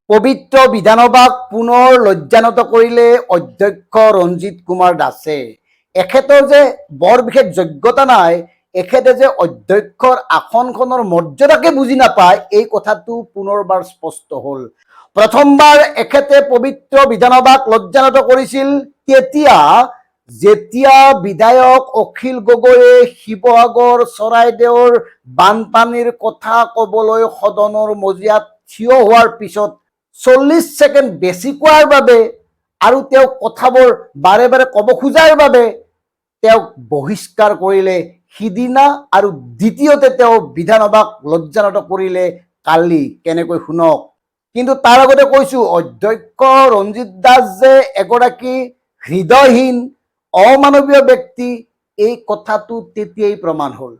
পবিত্ৰ বিধানসভাক পুনৰ লজ্জানত কৰিলে অধ্যক্ষ ৰঞ্জিত কুমাৰ দাসে। এখেতৰ যে বৰ বিশেষ যোগ্যতা নাই, এখেতে যে অধ্যক্ষৰ আসনখনৰ মৰ্যাদাকে বুজি নাপায়, এই কথাটো পুনৰবাৰ স্পষ্ট হ'ল। প্ৰথমবাৰ এখেতে পবিত্ৰ বিধানসভাক লজ্জানত কৰিছিল যেতিয়া বিধায়ক অখিল গগৈয়ে শিৱসাগৰ চৰাইদেউৰ বানপানীৰ কথা ক'বলৈ সদনৰ মজিয়াত থিয় হোৱাৰ পিছত 40 ছেকেণ্ড বেছি কোৱাৰ বাবে আৰু তেওঁ কথাবোৰ বাৰে বাৰে ক'ব খোজাৰ বাবে তেওঁক বহিষ্কাৰ কৰিলে সিদিনা, আৰু দ্বিতীয়তে তেওঁ বিধানসভাক লজ্জানত কৰিলে কালি। কেনেকৈ শুনক। কিন্তু তাৰ আগতে কৈছোঁ, অধ্যক্ষ ৰঞ্জিত দাস যে এগৰাকী হৃদয়হীন অমানৱীয় ব্যক্তি, এই কথাটো তেতিয়াই প্ৰমাণ হ'ল।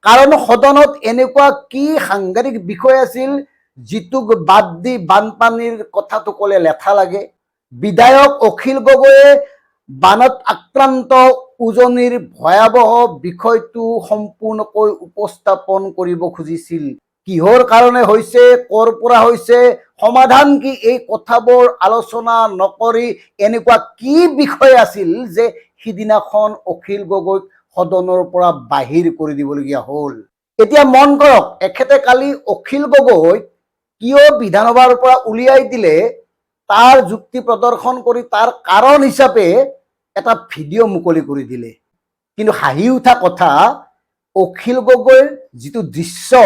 কাৰণ সদনত এনেকুৱা কি সাংঘাতিক বিষয় আছিল যিটোক বাদ দি বানপানীৰ কথাটো ক'লে লেঠা লাগে। বিধায়ক অখিল গগৈয়ে বানত আক্ৰান্ত উজনিৰ ভয়াৱহ বিষয়টো সম্পূৰ্ণকৈ উপস্থাপন কৰিব খুজিছিল। কিহৰ কাৰণে হৈছে, ক'ৰ পৰা হৈছে, সমাধান কি, এই কথাবোৰ আলোচনা নকৰি এনেকুৱা কি বিষয় আছিল যে সিদিনাখন অখিল গগৈক সদনৰ পৰা বাহিৰ কৰি দিবলগীয়া হ'ল। এতিয়া মন কৰক, এখেতে কালি অখিল গগৈক কিয় বিধানসভাৰ পৰা উলিয়াই দিলে তাৰ যুক্তি প্ৰদৰ্শন কৰি তাৰ কাৰণ হিচাপে এটা ভিডিঅ' মুকলি কৰি দিলে। কিন্তু হাঁহি উঠা কথা, অখিল গগৈৰ যিটো দৃশ্য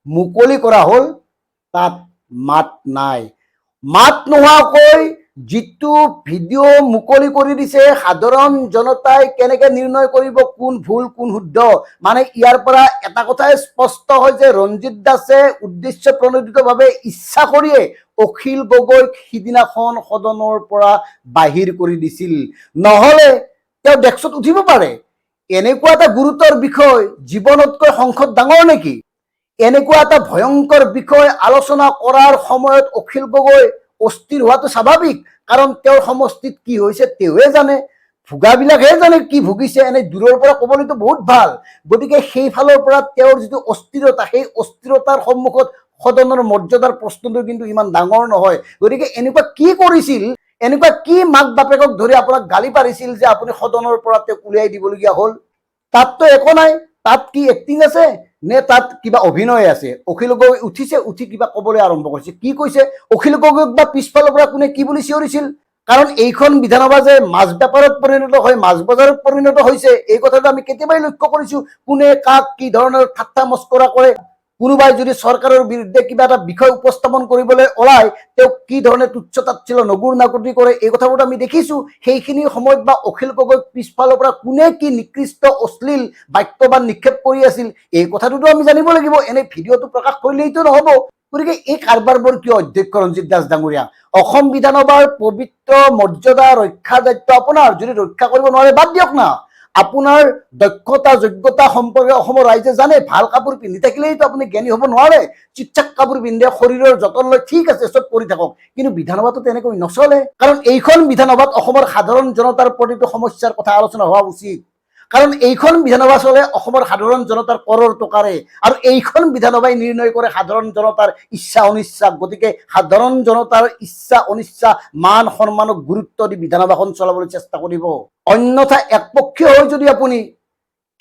মুকলি কৰা হ'ল তাত মাত নাই। মাত নোহোৱাকৈ যিটো ভিডিঅ' মুকলি কৰি দিছে, সাধাৰণ জনতাই কেনেকৈ নিৰ্ণয় কৰিব কোন ভুল কোন শুদ্ধ? মানে ইয়াৰ পৰা এটা কথাই স্পষ্ট হয় যে ৰঞ্জিত দাসে উদ্দেশ্য প্ৰণোদিতভাৱে ইচ্ছা কৰিয়ে অখিল গগৈক সিদিনাখন সদনৰ পৰা বাহিৰ কৰি দিছিল। নহ'লে তেওঁ ডেস্কত উঠিব পাৰে। এনেকুৱা এটা গুৰুতৰ বিষয়, জীৱনতকৈ সংকট ডাঙৰ নেকি? এনেকুৱা এটা ভয়ংকৰ বিষয় আলোচনা কৰাৰ সময়ত অখিল গগৈ অস্থিৰ হোৱাটো স্বাভাৱিক, কাৰণ তেওঁৰ সমষ্টিত কি হৈছে তেওঁহে জানে, ভোগাবিলাকহে জানে কি ভুগিছে। এনে দূৰৰ পৰা ক'বলৈতো বহুত ভাল। গতিকে সেইফালৰ পৰা তেওঁৰ যিটো অস্থিৰতা, সেই অস্থিৰতাৰ সন্মুখত সদনৰ মৰ্যাদাৰ প্ৰশ্নটো কিন্তু ইমান ডাঙৰ নহয়। গতিকে এনেকুৱা কি কৰিছিল, এনেকুৱা কি মাক বাপেকক ধৰি আপোনাক গালি পাৰিছিল যে আপুনি সদনৰ পৰা তেওঁক উলিয়াই দিবলগীয়া হ'ল? তাততো একো নাই। তাত কি এক্টিং আছে নে তাত কিবা অভিনয় আছে? অখিল গগৈ উঠিছে, উঠি কিবা ক'বলৈ আৰম্ভ কৰিছে। কি কৈছে? অখিল গগৈক বা পিছফালৰ পৰা কোনে কি বুলি চিঞৰিছিল? কাৰণ এইখন বিধানসভা যে মাছ বেপাৰত পৰিণত হয়, মাছ বজাৰত পৰিণত হৈছে, এই কথাটো আমি কেতিয়াবাই লক্ষ্য কৰিছোঁ। কোনে কাক কি ধৰণৰ ঠাট্টা মস্কৰা কৰে, কোনোবাই যদি চৰকাৰৰ বিৰুদ্ধে কিবা এটা বিষয় উপস্থাপন কৰিবলৈ ওলায় তেওঁক কি ধৰণে তুচ্ছ তাচ্ছিল্য নগুৰ নাকটি কৰে, এই কথাবোৰ আমি দেখিছোঁ। সেইখিনি সময়ত বা অখিল গগৈক পিছফালৰ পৰা কোনে কি নিকৃষ্ট অশ্লীল বাক্যবান নিক্ষেপ কৰি আছিল, এই কথাটোতো আমি জানিব লাগিব। এনে ভিডিঅ'টো প্ৰকাশ কৰিলেইতো নহ'ব। গতিকে এই কাৰবাৰবোৰ কিয় অধ্যক্ষ ৰঞ্জিত দাস ডাঙৰীয়া? অসম বিধানসভাৰ পবিত্ৰ মৰ্যাদা ৰক্ষাৰ দায়িত্ব আপোনাৰ। যদি ৰক্ষা কৰিব নোৱাৰে বাদ দিয়ক না। আপোনাৰ দক্ষতা যোগ্যতা সম্পৰ্কে অসমৰ ৰাইজে জানে। ভাল কাপোৰ পিন্ধি থাকিলেইতো আপুনি জ্ঞানী হ'ব নোৱাৰে। চিকচাক কাপোৰ পিন্ধে, শৰীৰৰ যতন লৈ, ঠিক আছে, চব কৰি থাকক, কিন্তু বিধানসভাতো তেনেকৈ নচলে। কাৰণ এইখন বিধানসভাত অসমৰ সাধাৰণ জনতাৰ প্ৰতিটো সমস্যাৰ কথা আলোচনা হোৱা উচিত। কাৰণ এইখন বিধানসভা চলে অসমৰ সাধাৰণ জনতাৰ কৰৰ টকাৰে, আৰু এইখন বিধানসভাই নিৰ্ণয় কৰে সাধাৰণ জনতাৰ ইচ্ছা অনিচ্ছা। গতিকে সাধাৰণ জনতাৰ ইচ্ছা অনিচ্ছা, মান সন্মানক গুৰুত্ব দি বিধানসভাখন চলাবলৈ চেষ্টা কৰিব। অন্যথা একপক্ষীয় হৈ যদি আপুনি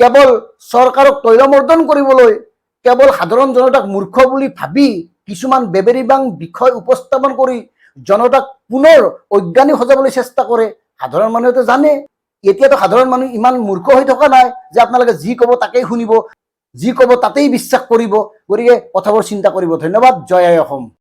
কেৱল চৰকাৰক তৈলমৰ্দন কৰিবলৈ, কেৱল সাধাৰণ জনতাক মূৰ্খ বুলি ভাবি কিছুমান বেবেৰিবাং বিষয় উপস্থাপন কৰি জনতাক পুনৰ অজ্ঞানী সজাবলৈ চেষ্টা কৰে, সাধাৰণ মানুহেতো জানে এতিয়াতো সাধাৰণ মানুহ ইমান মূৰ্খ হৈ থকা নাই যে আপোনালোকে যি ক'ব তাকেই শুনিব, যি ক'ব তাতেই বিশ্বাস কৰিব। গতিকে কথাবোৰ চিন্তা কৰিব। ধন্যবাদ। জয় আই অসম।